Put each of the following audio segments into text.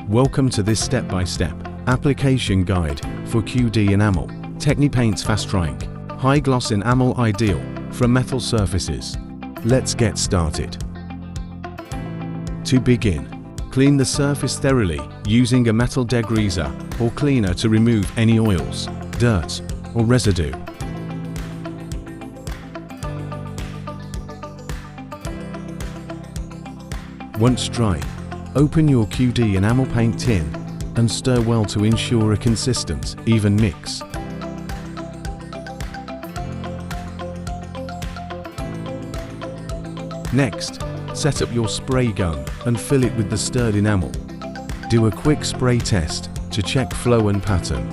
Welcome to this step-by-step application guide for QD Enamel, Technipaint's fast-drying, high-gloss enamel ideal for metal surfaces. Let's get started. To begin, clean the surface thoroughly using a metal degreaser or cleaner to remove any oils, dirt, or residue. Once dry, open your QD enamel paint tin and stir well to ensure a consistent, even mix. Next, set up your spray gun and fill it with the stirred enamel. Do a quick spray test to check flow and pattern.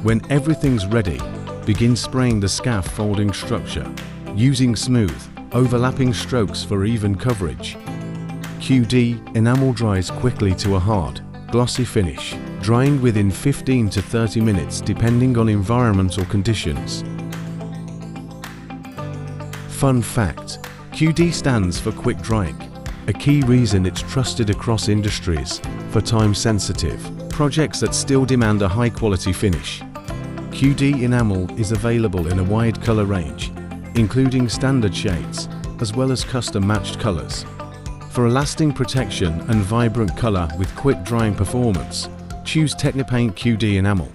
When everything's ready, begin spraying the scaffolding structure, using smooth, overlapping strokes for even coverage. QD enamel dries quickly to a hard, glossy finish, drying within 15 to 30 minutes depending on environmental conditions. Fun fact: QD stands for quick drying, a key reason it's trusted across industries for time-sensitive projects that still demand a high-quality finish. QD enamel is available in a wide color range, including standard shades, as well as custom-matched colors. For a lasting protection and vibrant color with quick drying performance, choose Technipaint QD Enamel.